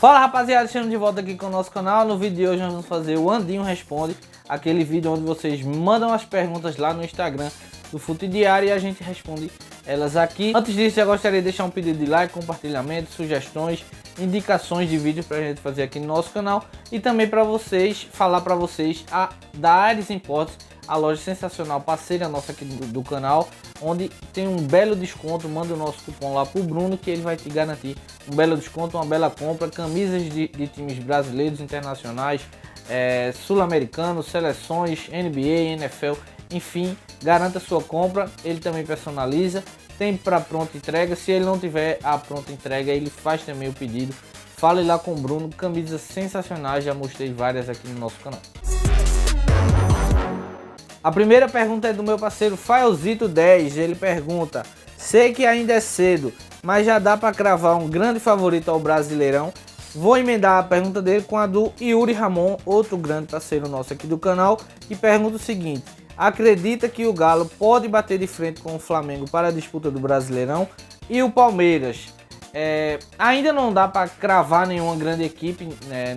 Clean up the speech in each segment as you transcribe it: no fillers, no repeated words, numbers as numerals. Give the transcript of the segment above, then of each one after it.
Fala rapaziada, estamos de volta aqui com o nosso canal. No vídeo de hoje nós vamos fazer o Andinho Responde, aquele vídeo onde vocês mandam as perguntas lá no Instagram do Fute Diário e a gente responde elas aqui. Antes disso, eu gostaria de deixar um pedido de like, compartilhamento, sugestões, indicações de vídeo pra gente fazer aqui no nosso canal e também para vocês, falar para vocês da Ares Imports, a loja sensacional parceira nossa aqui do canal, onde tem um belo desconto. Manda o nosso cupom lá pro Bruno que ele vai te garantir um belo desconto, uma bela compra, camisas de times brasileiros, internacionais, sul-americanos, seleções, NBA, NFL, enfim, garanta sua compra. Ele também personaliza, tem para pronta entrega. Se ele não tiver a pronta entrega, ele faz também o pedido. Fale lá com o Bruno, camisas sensacionais, já mostrei várias aqui no nosso canal. A primeira pergunta é do meu parceiro Faelzito10. Ele pergunta: sei que ainda é cedo, mas já dá para cravar um grande favorito ao Brasileirão? Vou emendar a pergunta dele com a do Yuri Ramon, outro grande parceiro nosso aqui do canal, que pergunta o seguinte: acredita que o Galo pode bater de frente com o Flamengo para a disputa do Brasileirão? E o Palmeiras? Ainda não dá para cravar nenhuma grande equipe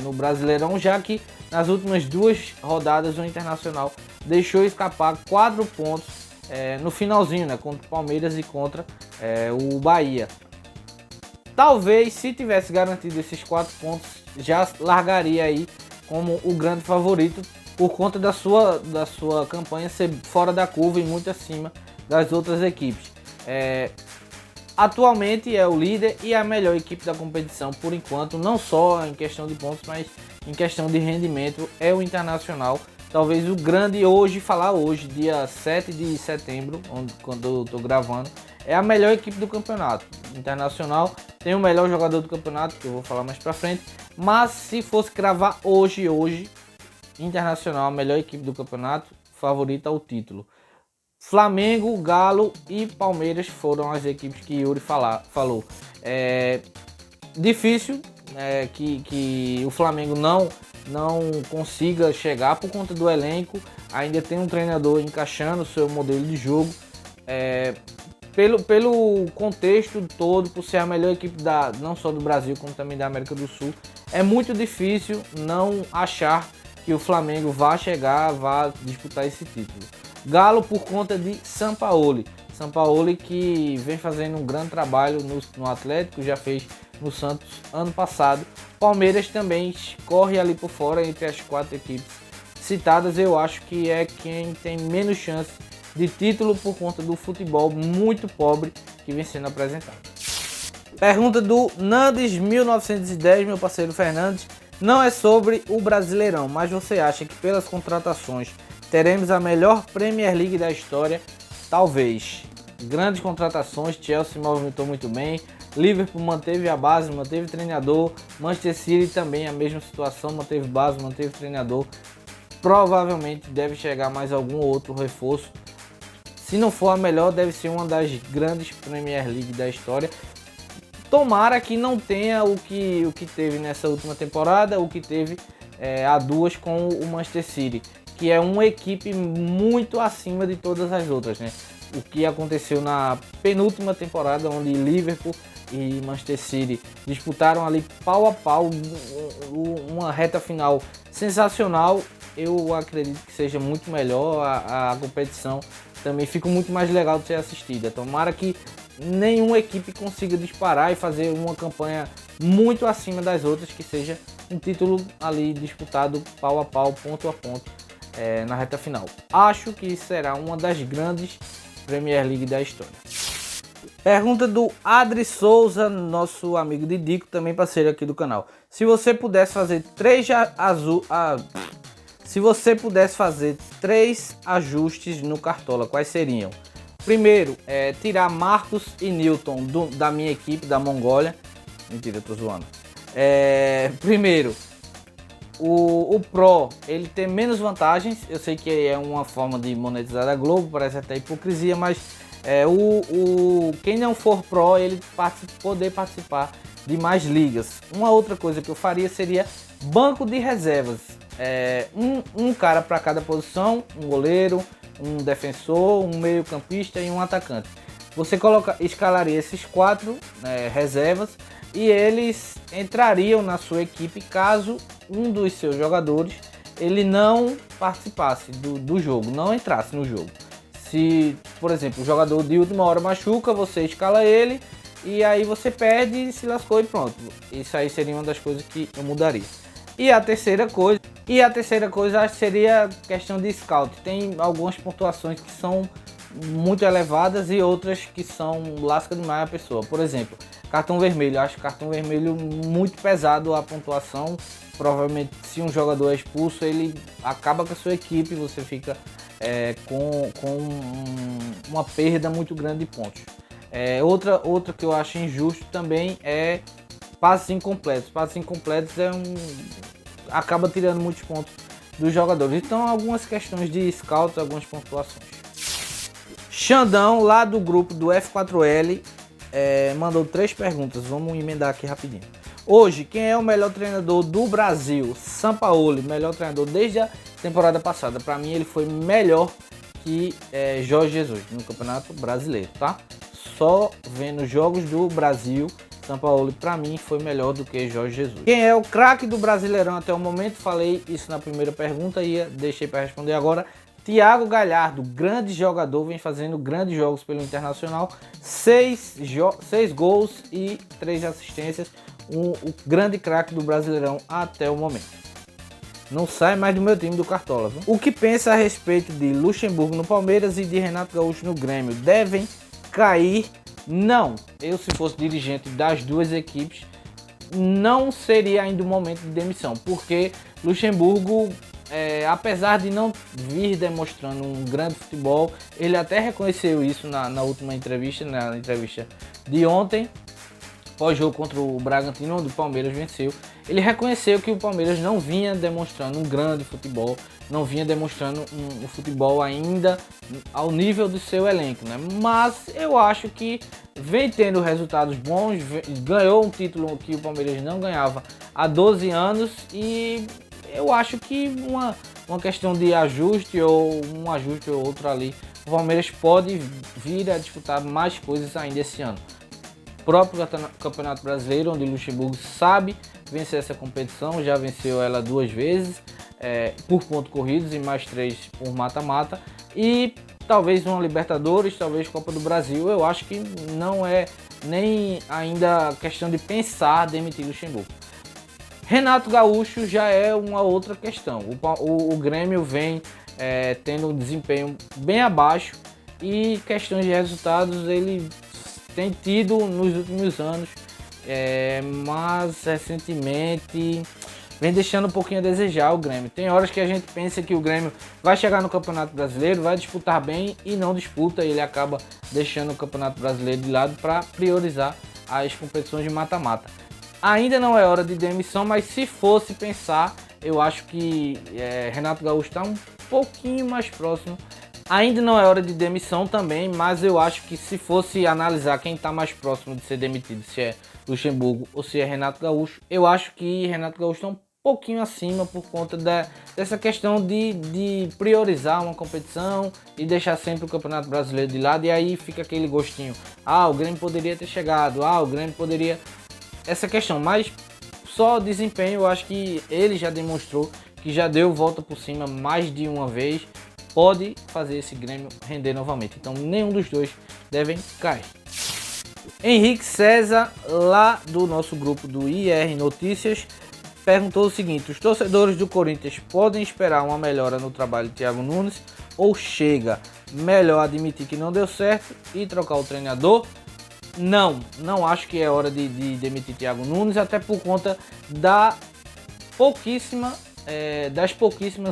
no Brasileirão, já que nas últimas duas rodadas o Internacional deixou escapar 4 pontos no finalzinho, contra o Palmeiras e contra o Bahia. Talvez, se tivesse garantido esses 4 pontos, já largaria aí como o grande favorito, por conta da sua campanha ser fora da curva e muito acima das outras equipes. Atualmente é o líder e a melhor equipe da competição por enquanto, não só em questão de pontos, mas em questão de rendimento, é o Internacional. Talvez o grande hoje, dia 7 de setembro, quando eu tô gravando, é a melhor equipe do campeonato. Internacional tem o melhor jogador do campeonato, que eu vou falar mais pra frente, mas se fosse cravar hoje, Internacional, a melhor equipe do campeonato, favorita ao título. Flamengo, Galo e Palmeiras foram as equipes que Yuri falou. Difícil que o Flamengo não consiga chegar por conta do elenco. Ainda tem um treinador encaixando o seu modelo de jogo. Pelo contexto todo, por ser a melhor equipe não só do Brasil, como também da América do Sul, é muito difícil não achar que o Flamengo vá disputar esse título. Galo por conta de Sampaoli que vem fazendo um grande trabalho no Atlético, já fez no Santos ano passado. Palmeiras também corre ali por fora entre as 4 equipes citadas. Eu acho que é quem tem menos chance de título por conta do futebol muito pobre que vem sendo apresentado. Pergunta do Nandes1910, meu parceiro Fernandes. Não é sobre o Brasileirão, mas você acha que pelas contratações teremos a melhor Premier League da história? Talvez. Grandes contratações, Chelsea movimentou muito bem, Liverpool manteve a base, manteve treinador, Manchester City também a mesma situação, manteve base, manteve treinador. Provavelmente deve chegar mais algum outro reforço. Se não for a melhor, deve ser uma das grandes Premier League da história. Tomara que não tenha o que teve nessa última temporada, o que teve a duas com o Manchester City, que é uma equipe muito acima de todas as outras, O que aconteceu na penúltima temporada, onde Liverpool e Manchester City disputaram ali pau a pau, uma reta final sensacional. Eu acredito que seja muito melhor, a competição também fica muito mais legal de ser assistida. Tomara que nenhuma equipe consiga disparar e fazer uma campanha muito acima das outras, que seja um título ali disputado pau a pau, ponto a ponto, na reta final. Acho que será uma das grandes Premier League da história. Pergunta do Adri Souza, nosso amigo Didico, também parceiro aqui do canal. Se você pudesse fazer três ajustes no Cartola, quais seriam? Primeiro, tirar Marcos e Newton da minha equipe, da Mongólia. Mentira, eu tô zoando. Primeiro, o Pro, ele tem menos vantagens. Eu sei que é uma forma de monetizar a Globo, parece até hipocrisia, mas quem não for Pro, ele poder participar de mais ligas. Uma outra coisa que eu faria seria banco de reservas. Um cara para cada posição, um goleiro, um defensor, um meio campista e um atacante. Você escalaria esses 4 reservas e eles entrariam na sua equipe caso um dos seus jogadores ele não participasse do jogo, não entrasse no jogo. Se, por exemplo, o jogador de última hora machuca, você escala ele e aí você perde, se lascou e pronto. Isso aí seria uma das coisas que eu mudaria. E a terceira coisa acho que seria questão de scout. Tem algumas pontuações que são muito elevadas e outras que são lasca demais a pessoa. Por exemplo, cartão vermelho. Eu acho cartão vermelho muito pesado a pontuação. Provavelmente se um jogador é expulso, ele acaba com a sua equipe, você fica com uma perda muito grande de pontos. Outra que eu acho injusto também é passes incompletos. Passes incompletos acaba tirando muitos pontos dos jogadores. Então algumas questões de scout, algumas pontuações. Xandão, lá do grupo do F4L, mandou 3 perguntas. Vamos emendar aqui rapidinho. Hoje, quem é o melhor treinador do Brasil? Sampaoli, melhor treinador desde a temporada passada. Para mim, ele foi melhor que Jorge Jesus no Campeonato Brasileiro, tá? Só vendo jogos do Brasil, Sampaoli para mim foi melhor do que Jorge Jesus. Quem é o craque do Brasileirão até o momento? Falei isso na primeira pergunta e deixei para responder agora. Thiago Galhardo, grande jogador, vem fazendo grandes jogos pelo Internacional. 6 gols e 3 assistências. O grande craque do Brasileirão até o momento. Não sai mais do meu time do Cartola, viu? O que pensa a respeito de Luxemburgo no Palmeiras e de Renato Gaúcho no Grêmio? Devem cair? Não. Eu, se fosse dirigente das duas equipes, não seria ainda o momento de demissão, porque Luxemburgo, apesar de não vir demonstrando um grande futebol, ele até reconheceu isso na última entrevista, na entrevista de ontem, pós-jogo contra o Bragantino, onde o Palmeiras venceu. Ele reconheceu que o Palmeiras não vinha demonstrando um grande futebol, não vinha demonstrando um futebol ainda ao nível do seu elenco, né? Mas eu acho que vem tendo resultados bons, ganhou um título que o Palmeiras não ganhava há 12 anos e eu acho que uma questão de ajuste ou um ajuste ou outro ali, o Palmeiras pode vir a disputar mais coisas ainda esse ano. Próprio Campeonato Brasileiro, onde o Luxemburgo sabe vencer essa competição, já venceu ela 2 vezes por pontos corridos e mais 3 por mata-mata, e talvez uma Libertadores, talvez Copa do Brasil. Eu acho que não é nem ainda questão de pensar demitir Luxemburgo. Renato Gaúcho já é uma outra questão. O Grêmio vem tendo um desempenho bem abaixo e questões de resultados ele tem tido nos últimos anos, mas recentemente vem deixando um pouquinho a desejar o Grêmio. Tem horas que a gente pensa que o Grêmio vai chegar no Campeonato Brasileiro, vai disputar bem e não disputa. Ele acaba deixando o Campeonato Brasileiro de lado para priorizar as competições de mata-mata. Ainda não é hora de demissão, mas se fosse pensar, eu acho que Renato Gaúcho está um pouquinho mais próximo. Ainda não é hora de demissão também, mas eu acho que se fosse analisar quem está mais próximo de ser demitido, se é Luxemburgo ou se é Renato Gaúcho, eu acho que Renato Gaúcho está um pouquinho acima por conta dessa questão de priorizar uma competição e deixar sempre o Campeonato Brasileiro de lado, e aí fica aquele gostinho, o Grêmio poderia ter chegado, o Grêmio poderia... Essa questão, mas só desempenho, eu acho que ele já demonstrou que já deu volta por cima mais de uma vez, pode fazer esse Grêmio render novamente. Então nenhum dos dois devem cair. Henrique César, lá do nosso grupo do IR Notícias, perguntou o seguinte: os torcedores do Corinthians podem esperar uma melhora no trabalho de Thiago Nunes ou chega melhor admitir que não deu certo e trocar o treinador? Não acho que é hora de demitir Thiago Nunes, até por conta das pouquíssimas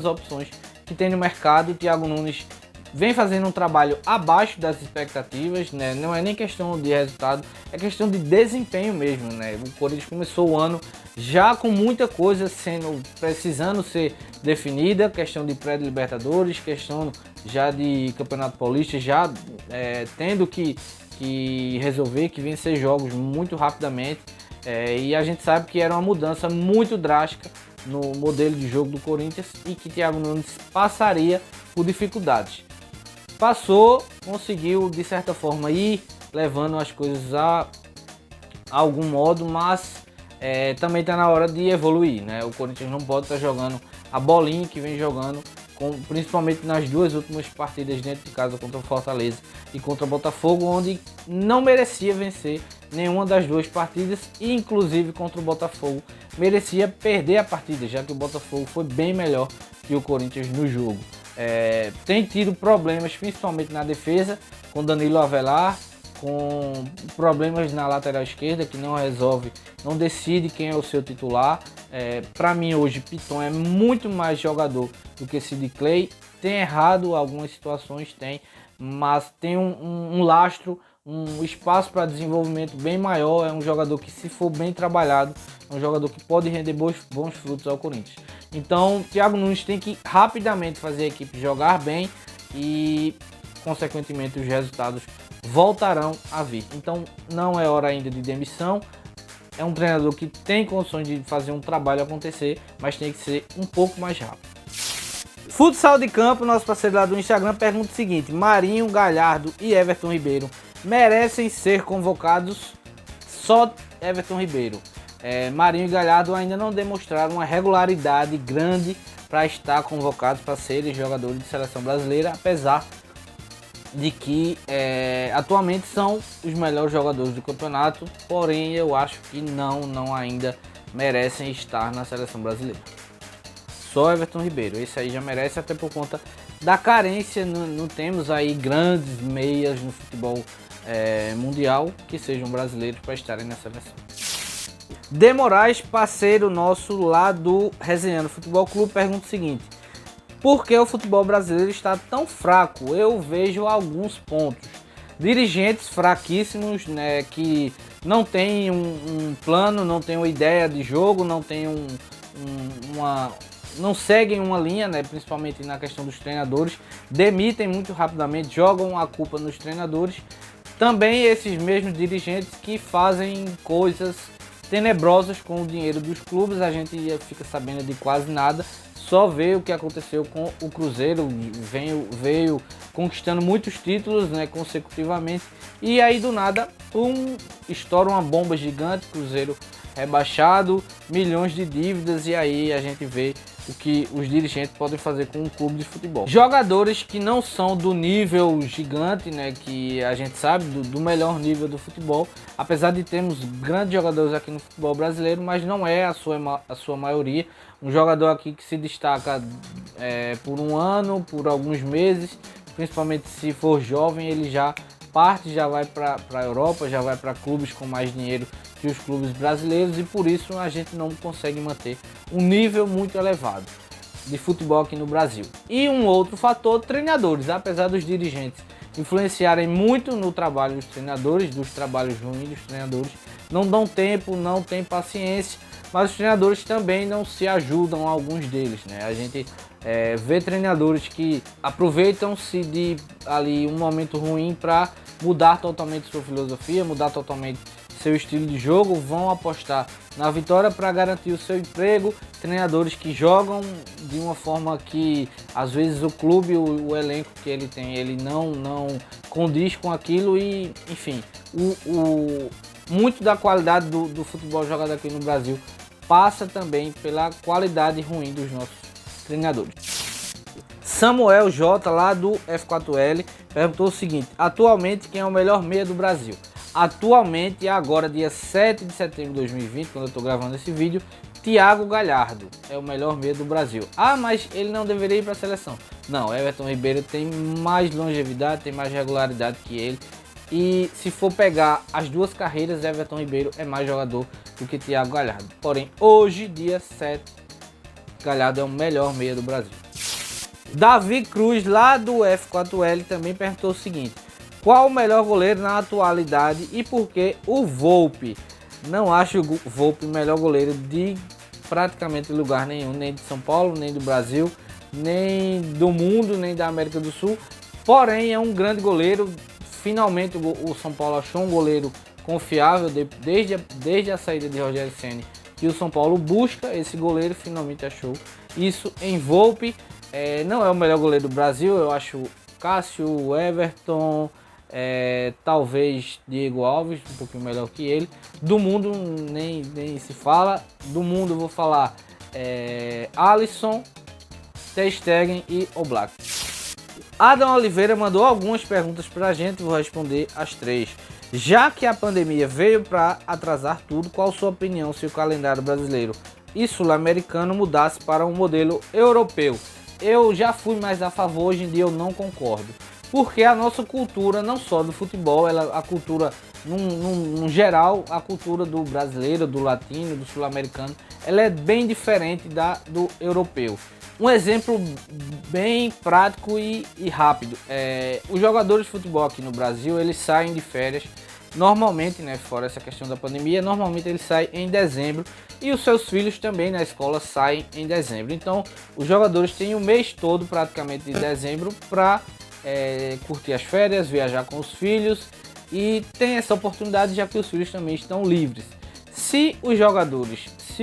opções que tem no mercado. O Thiago Nunes vem fazendo um trabalho abaixo das expectativas, né? Não é nem questão de resultado, é questão de desempenho mesmo, né? O Corinthians começou o ano já com muita coisa precisando ser definida, questão de pré-libertadores, questão já de Campeonato Paulista, já tendo que resolver, que vencer jogos muito rapidamente, e a gente sabe que era uma mudança muito drástica no modelo de jogo do Corinthians e que Thiago Nunes passaria por dificuldades. Passou, conseguiu de certa forma ir levando as coisas algum modo, mas também está na hora de evoluir, né? O Corinthians não pode estar jogando a bolinha que vem jogando, principalmente nas duas últimas partidas dentro de casa contra o Fortaleza e contra o Botafogo, onde não merecia vencer nenhuma das duas partidas, e inclusive contra o Botafogo merecia perder a partida, já que o Botafogo foi bem melhor que o Corinthians no jogo. Tem tido problemas principalmente na defesa, com Danilo Avelar, com problemas na lateral esquerda, que não resolve, não decide quem é o seu titular. Para mim hoje Piton é muito mais jogador do que Sid Clay. Tem errado algumas situações, mas tem um lastro, um espaço para desenvolvimento bem maior. É um jogador que, se for bem trabalhado, é um jogador que pode render bons frutos ao Corinthians. Então Thiago Nunes tem que rapidamente fazer a equipe jogar bem e consequentemente os resultados voltarão a vir. Então não é hora ainda de demissão. É um treinador que tem condições de fazer um trabalho acontecer, mas tem que ser um pouco mais rápido. Futsal de Campo, nosso parceiro lá do Instagram, pergunta o seguinte: Marinho, Galhardo e Everton Ribeiro merecem ser convocados? Só Everton Ribeiro. Marinho e Galhardo ainda não demonstraram uma regularidade grande para estar convocados para serem jogadores de seleção brasileira, apesar de que atualmente são os melhores jogadores do campeonato, porém eu acho que não ainda merecem estar na seleção brasileira. Só Everton Ribeiro, esse aí já merece, até por conta da carência. Não temos aí grandes meias no futebol mundial que sejam brasileiros para estarem na seleção. De Moraes, parceiro nosso lá do Resenhando Futebol Clube, pergunta o seguinte: por que o futebol brasileiro está tão fraco? Eu vejo alguns pontos. Dirigentes fraquíssimos, né, que não tem um plano, não tem uma ideia de jogo, não tem não seguem uma linha, né, principalmente na questão dos treinadores. Demitem muito rapidamente, jogam a culpa nos treinadores. Também esses mesmos dirigentes que fazem coisas tenebrosas com o dinheiro dos clubes. A gente fica sabendo de quase nada. Só vê o que aconteceu com o Cruzeiro, veio conquistando muitos títulos, né, consecutivamente, e aí do nada, estoura uma bomba gigante, Cruzeiro rebaixado, milhões de dívidas, e aí a gente vê o que os dirigentes podem fazer com um clube de futebol. Jogadores que não são do nível gigante, né, que a gente sabe, do melhor nível do futebol, apesar de termos grandes jogadores aqui no futebol brasileiro, mas não é a sua maioria. Um jogador aqui que se destaca por um ano, por alguns meses, principalmente se for jovem, ele já parte, já vai para a Europa, já vai para clubes com mais dinheiro que os clubes brasileiros, e por isso a gente não consegue manter um nível muito elevado de futebol aqui no Brasil. E um outro fator, treinadores. Apesar dos dirigentes influenciarem muito no trabalho dos treinadores, dos trabalhos ruins dos treinadores, não dão tempo, não tem paciência, mas os treinadores também não se ajudam, alguns deles, né? A gente vê treinadores que aproveitam-se de ali um momento ruim para mudar totalmente sua filosofia, mudar totalmente seu estilo de jogo, vão apostar na vitória para garantir o seu emprego. Treinadores que jogam de uma forma que às vezes o clube, o elenco que ele tem, ele não condiz com aquilo, e enfim, muito da qualidade do futebol jogado aqui no Brasil passa também pela qualidade ruim dos nossos treinadores. Samuel J, lá do F4L, perguntou o seguinte: atualmente quem é o melhor meia do Brasil? Atualmente, agora dia 7 de setembro de 2020, quando eu estou gravando esse vídeo, Thiago Galhardo é o melhor meia do Brasil. Ah, mas ele não deveria ir para a seleção. Não, Everton Ribeiro tem mais longevidade, tem mais regularidade que ele. E se for pegar as duas carreiras, Everton Ribeiro é mais jogador do que Thiago Galhardo. Porém, hoje, dia 7, Galhardo é o melhor meia do Brasil. Davi Cruz, lá do F4L, também perguntou o seguinte: qual o melhor goleiro na atualidade e por que o Volpi? Não acho o Volpi o melhor goleiro de praticamente lugar nenhum, nem de São Paulo, nem do Brasil, nem do mundo, nem da América do Sul. Porém, é um grande goleiro. Finalmente o São Paulo achou um goleiro confiável desde a saída de Rogério Ceni, que o São Paulo busca esse goleiro, finalmente achou isso em Volpi. Não é o melhor goleiro do Brasil, eu acho Cássio, Everton, talvez Diego Alves, um pouquinho melhor que ele. Do mundo nem se fala. Do mundo eu vou falar Alisson, Ter Stegen e Oblak. Adam Oliveira mandou algumas perguntas pra gente, vou responder as 3. Já que a pandemia veio para atrasar tudo, qual sua opinião se o calendário brasileiro e sul-americano mudasse para um modelo europeu? Eu já fui mais a favor, hoje em dia eu não concordo. Porque a nossa cultura, não só do futebol, a cultura, num geral, a cultura do brasileiro, do latino, do sul-americano, ela é bem diferente do europeu. Um exemplo bem prático e rápido. Os jogadores de futebol aqui no Brasil, eles saem de férias, normalmente, né, fora essa questão da pandemia, normalmente eles saem em dezembro e os seus filhos também na escola saem em dezembro. Então, os jogadores têm o mês todo praticamente de dezembro para curtir as férias, viajar com os filhos e tem essa oportunidade já que os filhos também estão livres. Se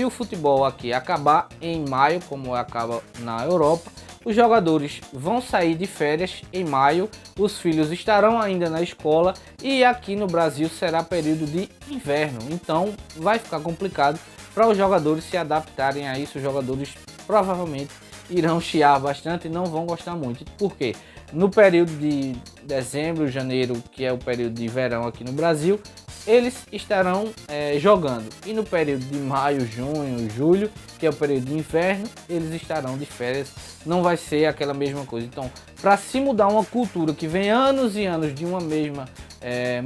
o futebol aqui acabar em maio, como acaba na Europa, os jogadores vão sair de férias em maio, os filhos estarão ainda na escola e aqui no Brasil será período de inverno, então vai ficar complicado para os jogadores se adaptarem a isso. Os jogadores provavelmente irão chiar bastante e não vão gostar muito. Por quê? No período de dezembro, janeiro, que é o período de verão aqui no Brasil, eles estarão jogando. E no período de maio, junho, julho, que é o período de inverno, eles estarão de férias. Não vai ser aquela mesma coisa. Então, para se mudar uma cultura que vem anos e anos de uma mesma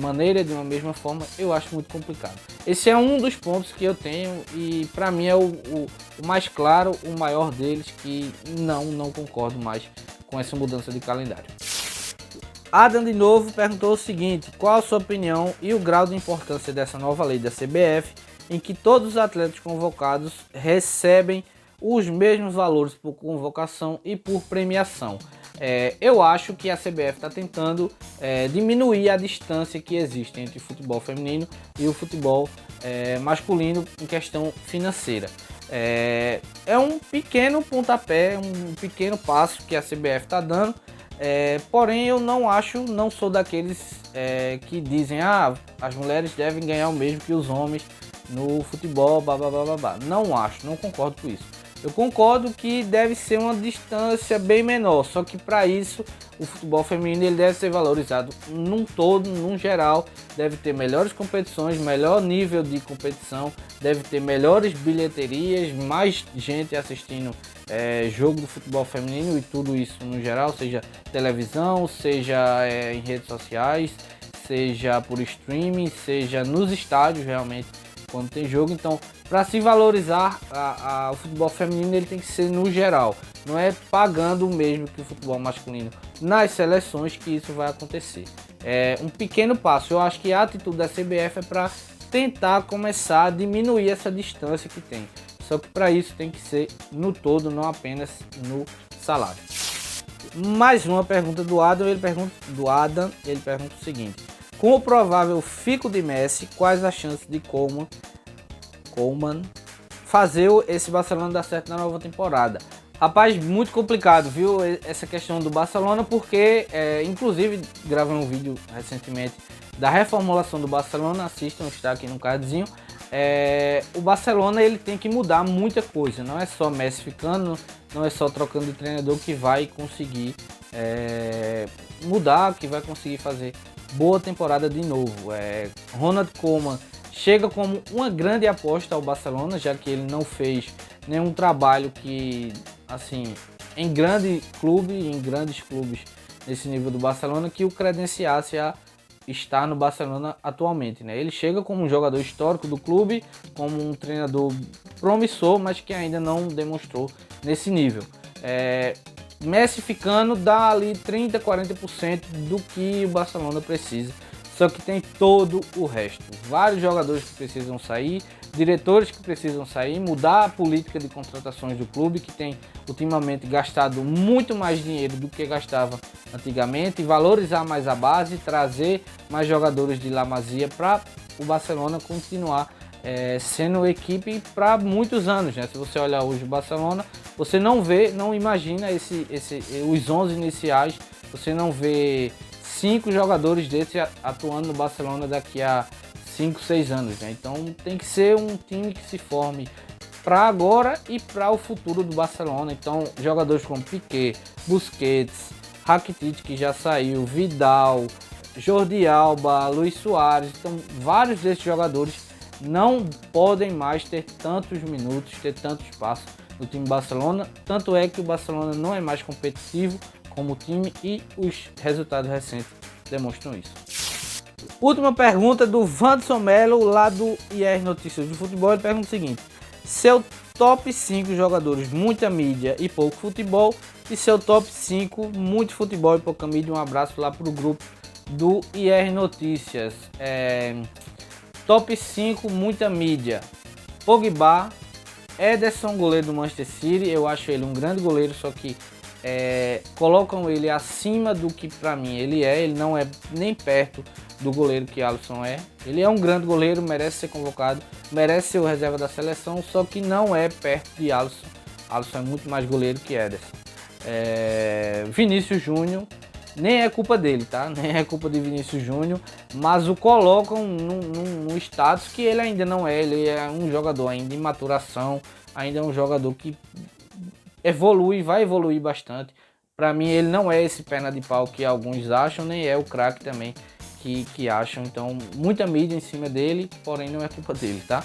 maneira, de uma mesma forma, eu acho muito complicado. Esse é um dos pontos que eu tenho e para mim é o mais claro, o maior deles, que não concordo mais com essa mudança de calendário. Adam de novo perguntou o seguinte: qual a sua opinião e o grau de importância dessa nova lei da CBF, em que todos os atletas convocados recebem os mesmos valores por convocação e por premiação? Eu acho que a CBF está tentando diminuir a distância que existe entre o futebol feminino e o futebol masculino em questão financeira. É um pequeno pontapé, um pequeno passo que a CBF está dando. Porém eu não sou daqueles que dizem as mulheres devem ganhar o mesmo que os homens no futebol, babá. Não concordo com isso. Eu concordo que deve ser uma distância bem menor, só que para isso o futebol feminino ele deve ser valorizado num todo, num geral, deve ter melhores competições, melhor nível de competição, deve ter melhores bilheterias, mais gente assistindo jogo do futebol feminino e tudo isso no geral, seja televisão, seja em redes sociais, seja por streaming, seja nos estádios realmente quando tem jogo. Então, para se valorizar o futebol feminino, ele tem que ser no geral, não é pagando o mesmo que o futebol masculino nas seleções que isso vai acontecer. É um pequeno passo. Eu acho que a atitude da CBF é para tentar começar a diminuir essa distância que tem. Só que para isso tem que ser no todo, não apenas no salário. Mais uma pergunta do Adam. Ele pergunta o seguinte: com o provável fico de Messi, quais as chances de Koeman fazer esse Barcelona dar certo na nova temporada? Rapaz, muito complicado, viu, essa questão do Barcelona, porque inclusive gravei um vídeo recentemente da reformulação do Barcelona, assistam, está aqui no cardzinho. O Barcelona ele tem que mudar muita coisa, não é só Messi ficando, não é só trocando de treinador que vai conseguir mudar, que vai conseguir fazer boa temporada de novo. Ronald Koeman chega como uma grande aposta ao Barcelona, já que ele não fez nenhum trabalho que, assim, em grandes clubes nesse nível do Barcelona, que o credenciasse a estar no Barcelona atualmente, né? Ele chega como um jogador histórico do clube, como um treinador promissor, mas que ainda não demonstrou nesse nível. Messi ficando dá ali 30, 40% do que o Barcelona precisa, só que tem todo o resto. Vários jogadores que precisam sair, diretores que precisam sair, mudar a política de contratações do clube, que tem ultimamente gastado muito mais dinheiro do que gastava antigamente, e valorizar mais a base, trazer mais jogadores de La Masia para o Barcelona continuar sendo equipe para muitos anos, né? Se você olhar hoje o Barcelona, você não imagina os 11 iniciais, você não vê 5 jogadores desses atuando no Barcelona daqui a 5, 6 anos, né? Então tem que ser um time que se forme para agora e para o futuro do Barcelona. Então jogadores como Piqué, Busquets, Rakitic, que já saiu, Vidal, Jordi Alba, Luis Suárez, então vários desses jogadores não podem mais ter tantos minutos, ter tanto espaço no time Barcelona, tanto é que o Barcelona não é mais competitivo como time e os resultados recentes demonstram isso. Última pergunta do Vanderson Melo, lá do IR Notícias do Futebol. Ele pergunta o seguinte: seu top 5 jogadores, muita mídia e pouco futebol, e seu top 5, muito futebol e pouca mídia. Um abraço lá para o grupo do IR Notícias. Top 5, muita mídia: Pogba, Ederson, goleiro do Manchester City. Eu acho ele um grande goleiro, só que colocam ele acima do que para mim ele é. Ele não é nem perto do goleiro que Alisson é. Ele é um grande goleiro, merece ser convocado, merece ser o reserva da seleção, só que não é perto de Alisson. Alisson é muito mais goleiro que Ederson. Vinícius Júnior, nem é culpa dele, tá? Nem é culpa de Vinícius Júnior, mas o colocam num status que ele ainda não é. Ele é um jogador ainda em maturação, ainda é um jogador que evolui, vai evoluir bastante. Para mim ele não é esse perna de pau que alguns acham, nem é o craque também que acham. Então muita mídia em cima dele, porém não é culpa dele, tá?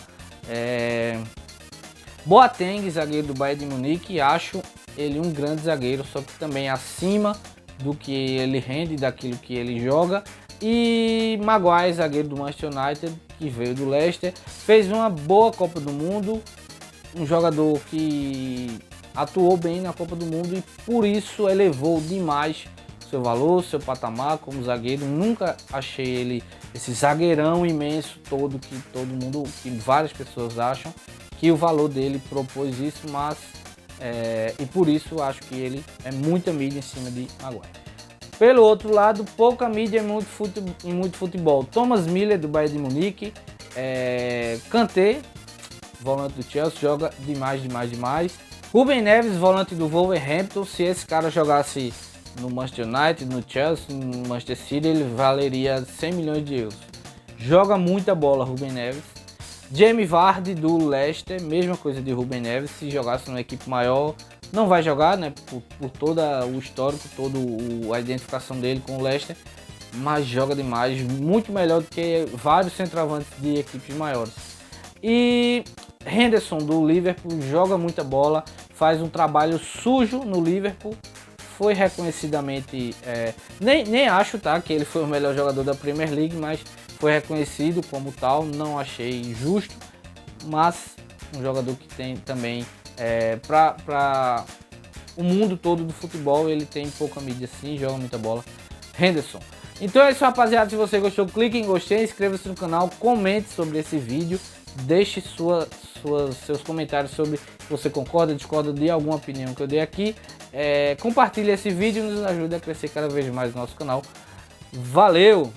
Boateng, zagueiro do Bayern de Munique, acho ele um grande zagueiro, só que também acima do que ele rende, daquilo que ele joga. E Maguire, zagueiro do Manchester United, que veio do Leicester, fez uma boa Copa do Mundo, um jogador que atuou bem na Copa do Mundo e por isso elevou demais seu valor, seu patamar como zagueiro. Nunca achei ele esse zagueirão imenso todo que todo mundo, que várias pessoas acham que o valor dele propôs isso, mas e por isso acho que ele é muita mídia em cima de Maguire. Pelo outro lado, pouca mídia em muito futebol: Thomas Müller do Bayern de Munique, Kanté, volante do Chelsea, joga demais. Ruben Neves, volante do Wolverhampton. Se esse cara jogasse no Manchester United, no Chelsea, no Manchester City, ele valeria 100 milhões de euros. Joga muita bola Ruben Neves. Jamie Vardy do Leicester, mesma coisa de Ruben Neves. Se jogasse numa equipe maior, não vai jogar, né, por todo o histórico, toda a identificação dele com o Leicester, mas joga demais, muito melhor do que vários centroavantes de equipes maiores. E Henderson do Liverpool joga muita bola, faz um trabalho sujo no Liverpool, foi reconhecidamente, nem acho, tá, que ele foi o melhor jogador da Premier League, mas foi reconhecido como tal. Não achei justo, mas um jogador que tem também para o mundo todo do futebol, ele tem pouca mídia sim, joga muita bola, Henderson. Então é isso, rapaziada. Se você gostou, clique em gostei, inscreva-se no canal, comente sobre esse vídeo, deixe seus comentários sobre se você concorda, discorda de alguma opinião que eu dei aqui. Compartilhe esse vídeo, nos ajuda a crescer cada vez mais no nosso canal. Valeu!